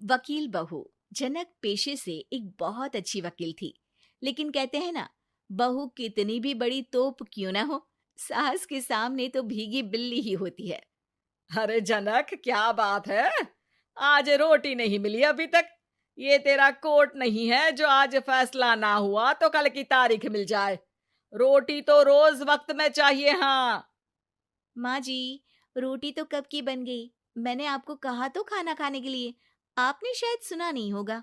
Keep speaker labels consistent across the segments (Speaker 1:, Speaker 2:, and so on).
Speaker 1: वकील बहू। जनक पेशे से एक बहुत अच्छी वकील थी, लेकिन कहते हैं ना, बहू कितनी भी बड़ी तोप क्यों ना हो, सास के सामने तो भीगी बिल्ली ही होती है।
Speaker 2: अरे जनक, क्या बात है? आज रोटी नहीं मिली अभी तक। ये तेरा कोर्ट नहीं है जो आज फैसला ना हुआ तो कल की तारीख मिल जाए। रोटी तो रोज वक्त में चाहिए। हाँ।
Speaker 1: माँ जी, रोटी तो कब की बन गई। मैंने आपको कहा तो खाना खाने के लिए, आपने शायद सुना नहीं होगा।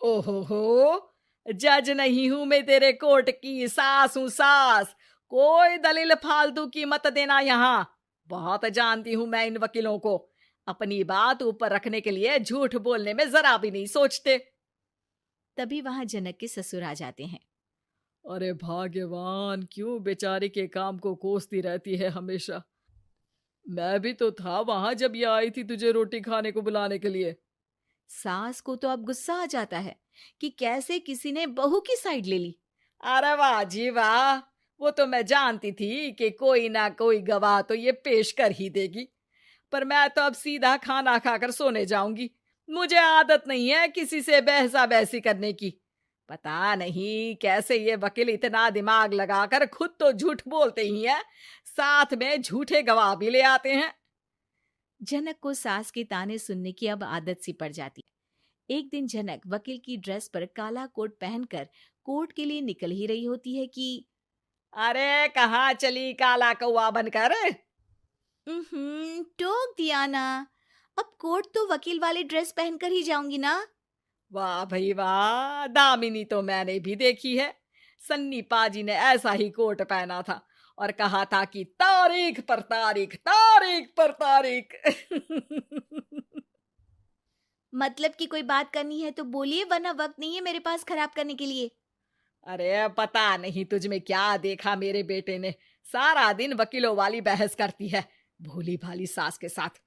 Speaker 2: ओहो हो, जज नहीं हूं मैं तेरे कोर्ट की, सास हूं सास। कोई दलील फालतू की मत देना यहाँ। बहुत जानती हूं मैं इन वकीलों को। अपनी बात ऊपर रखने के लिए झूठ बोलने में जरा भी नहीं सोचते।
Speaker 1: तभी वहां जनक के ससुर आ जाते हैं।
Speaker 2: अरे भाग्यवान, क्यों बेचारी के काम को कोसती रहती है हमेशा। मैं भी तो था वहां जब ये आई थी तुझे रोटी खाने को बुलाने के लिए।
Speaker 1: सास को तो अब गुस्सा आ जाता है कि कैसे किसी ने बहू की साइड ले ली।
Speaker 2: अरे वाह जी वाह, वो तो मैं जानती थी कि कोई ना कोई गवाह तो ये पेश कर ही देगी। पर मैं तो अब सीधा खाना खाकर सोने जाऊंगी। मुझे आदत नहीं है किसी से बहसा बहसी करने की। पता नहीं कैसे ये वकील इतना दिमाग लगाकर खुद तो झूठ बोलते ही हैं, साथ में झूठे गवाह भी ले आते हैं।
Speaker 1: जनक को सास के ताने सुनने की अब आदत सी पड़ जाती है। एक दिन जनक वकील की ड्रेस पर काला कोट पहनकर कोर्ट के लिए निकल ही रही होती है कि
Speaker 2: अरे कहाँ चली काला कौवा बनकर?
Speaker 1: टोक दिया ना। अब कोर्ट तो वकील वाली ड्रेस पहनकर ही जाऊंगी ना।
Speaker 2: वाह भाई वाह, दामिनी तो मैंने भी देखी है। सन्नी पाजी ने ऐसा ही कोट पहना था और कहा था कि तारीख पर तारीख, तारीख पर तारीख।
Speaker 1: मतलब कि कोई बात करनी है तो बोलिए, वरना वक्त नहीं है मेरे पास खराब करने के लिए।
Speaker 2: अरे पता नहीं तुझ में क्या देखा मेरे बेटे ने, सारा दिन वकीलों वाली बहस करती है, भोली भाली सास के साथ।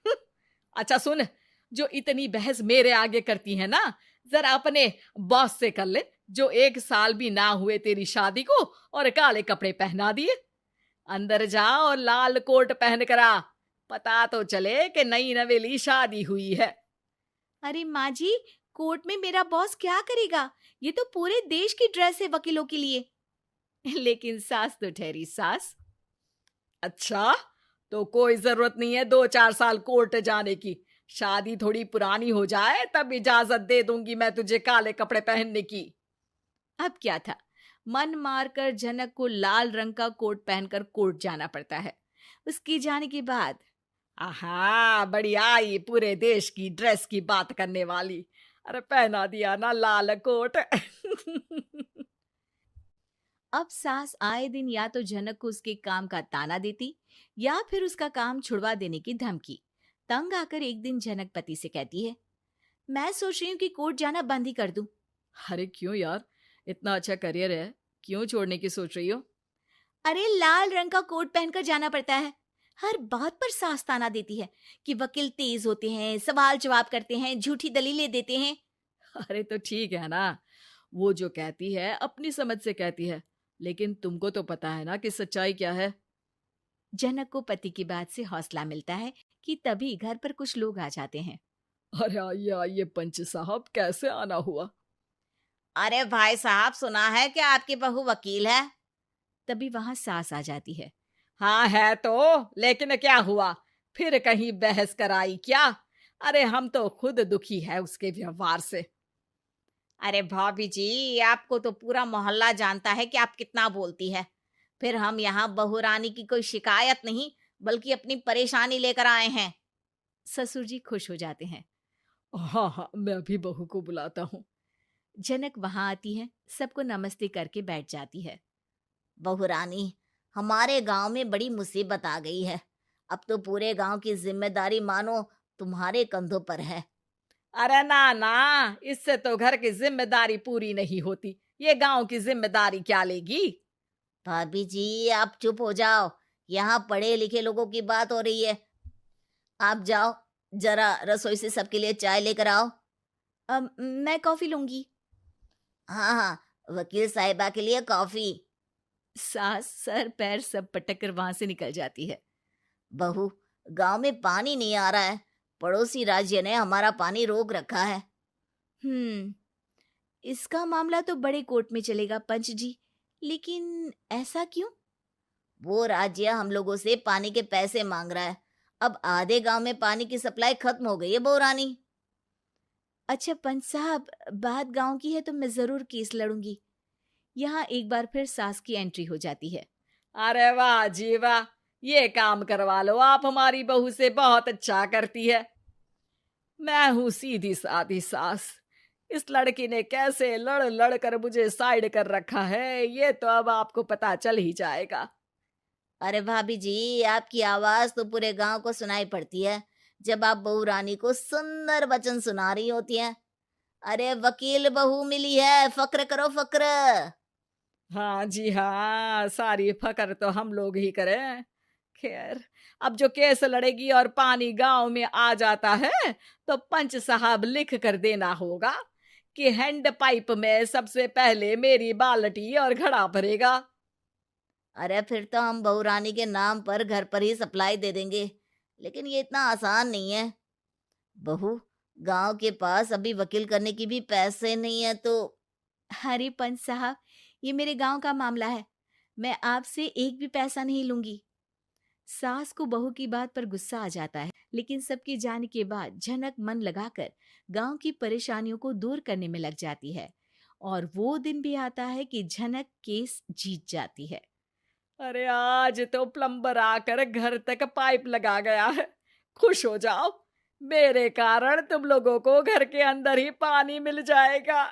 Speaker 2: अच्छा सुन, जो इतनी बहस मेरे आगे करती है ना, जरा अपने बॉस से कर ले, जो 1 साल भी ना हुए तेरी शादी को और काले कपड़े पहना दिए। अंदर जा और लाल कोट पहन कर आ, पता तो चले कि नई नवेली शादी हुई है।
Speaker 1: अरे माँ जी, कोर्ट में मेरा बॉस क्या करेगा? ये तो पूरे देश की ड्रेस है वकीलों के लिए। लेकिन सास तो ठहरी सास।
Speaker 2: अच्छा, तो कोई जरूरत नहीं है 2-4 साल कोर्ट जाने की। शादी थोड़ी पुरानी हो जाए तब इजाजत दे दूंगी मैं तुझे काले कपड़े पहनने की।
Speaker 1: अब क्या था, मन मारकर जनक को लाल रंग का कोट पहनकर कोर्ट जाना पड़ता है। उसके जाने के बाद
Speaker 2: आहा, बढ़िया, ये पूरे देश की ड्रेस की बात करने वाली। अरे पहना दिया ना लाल कोट।
Speaker 1: अब सास आए दिन या तो जनक को उसके काम का ताना देती या फिर उसका काम छुड़वा देने की धमकी। तंग आकर एक दिन जनक पति से कहती है, मैं सोच रही हूँ कि कोर्ट जाना बंद ही कर दूं।
Speaker 2: अरे क्यों यार, इतना अच्छा करियर है, क्यों छोड़ने की सोच रही हो?
Speaker 1: अरे लाल रंग का कोट पहनकर जाना पड़ता है। हर बात पर सास ताना देती है कि वकील तेज होते हैं, सवाल जवाब करते हैं, झूठी दलीलें देते हैं।
Speaker 2: अरे तो ठीक है ना, वो जो कहती है अपनी समझ से कहती है, लेकिन तुमको तो पता है ना कि सच्चाई क्या है।
Speaker 1: जनक को पति की बात से हौसला मिलता है कि तभी घर पर कुछ लोग आ जाते हैं।
Speaker 2: अरे आइए पंच साहब, कैसे आना हुआ?
Speaker 1: अरे भाई साहब, सुना है कि आपकी बहू वकील है। तभी वहां सास आ जाती है।
Speaker 2: हाँ है तो, लेकिन क्या हुआ? फिर कहीं बहस कराई क्या? अरे हम तो खुद दुखी है उसके व्यवहार से।
Speaker 1: अरे भाभी जी, आपको तो पूरा मोहल्ला जानता है कि आप कितना बोलती है। फिर हम यहाँ बहू रानी की कोई शिकायत नहीं, बल्कि अपनी परेशानी लेकर आए हैं। ससुर जी खुश हो जाते हैं।
Speaker 2: हाँ हाँ, मैं भी बहू को बुलाता हूँ।
Speaker 1: जनक वहां आती है, सबको नमस्ते करके बैठ जाती है। बहू रानी, हमारे गांव में बड़ी मुसीबत आ गई है। अब तो पूरे गांव की जिम्मेदारी मानो तुम्हारे कंधों पर है।
Speaker 2: अरे ना ना, इससे तो घर की जिम्मेदारी पूरी नहीं होती, ये गांव की जिम्मेदारी क्या लेगी?
Speaker 1: भाभी जी, आप चुप हो जाओ। यहाँ पढ़े लिखे लोगों की बात हो रही है। आप जाओ, जरा रसोई से सबके लिए चाय लेकर आओ। अब मैं कॉफी लूंगी। हाँ हाँ, वकील साहिबा के लिए कॉफी। सास सर पैर सब पटक कर वहां से निकल जाती है। बहू, गांव में पानी नहीं आ रहा है, पड़ोसी राज्य ने हमारा पानी रोक रखा है।
Speaker 3: इसका मामला तो बड़े कोर्ट में चलेगा पंच जी, लेकिन ऐसा क्यों?
Speaker 1: वो राज्य हम लोगों से पानी के पैसे मांग रहा है। अब आधे गांव में पानी की सप्लाई खत्म हो गई है बहुरानी।
Speaker 3: अच्छा पंच साहब, बात गांव की है तो मैं जरूर केस लड़ूंगी। यहाँ एक बार फिर सास की एंट्री हो जाती है।
Speaker 2: अरे वाह जी वाह, ये काम करवा लो आप हमारी बहू से, बहुत अच्छा करती है। मैं हूं सीधी सादी सास। इस लड़की ने कैसे लड़ लड़ कर मुझे साइड कर रखा है, ये तो अब आपको पता चल ही जाएगा।
Speaker 1: अरे भाभी जी, आपकी आवाज तो पूरे गांव को सुनाई पड़ती है जब आप बहू रानी को सुंदर वचन सुना रही होती हैं। अरे वकील बहू मिली है, फक्र करो फक्र।
Speaker 2: हाँ जी हाँ, सारी फकर तो हम लोग ही करें। खैर, अब जो केस लड़ेगी और पानी गांव में आ जाता है तो पंच साहब लिख कर देना होगा कि हैंड पाइप में सबसे पहले मेरी बाल्टी और घड़ा भरेगा।
Speaker 1: अरे फिर तो हम बहू रानी के नाम पर घर पर ही सप्लाई दे देंगे, लेकिन ये इतना आसान नहीं है। बहू, गांव के पास अभी वकील करने की भी पैसे नहीं है तो।
Speaker 3: अरे पंच साहब, ये मेरे गांव का मामला है, मैं आपसे एक भी पैसा नहीं लूंगी। सास को बहू की बात पर गुस्सा आ जाता है, लेकिन सबके जाने के बाद झनक मन लगाकर गांव की परेशानियों को दूर करने में लग जाती है। और वो दिन भी आता है कि झनक केस जीत जाती है।
Speaker 2: अरे आज तो प्लम्बर आकर घर तक पाइप लगा गया है। खुश हो जाओ, मेरे कारण तुम लोगों को घर के अंदर ही पानी मिल जाएगा।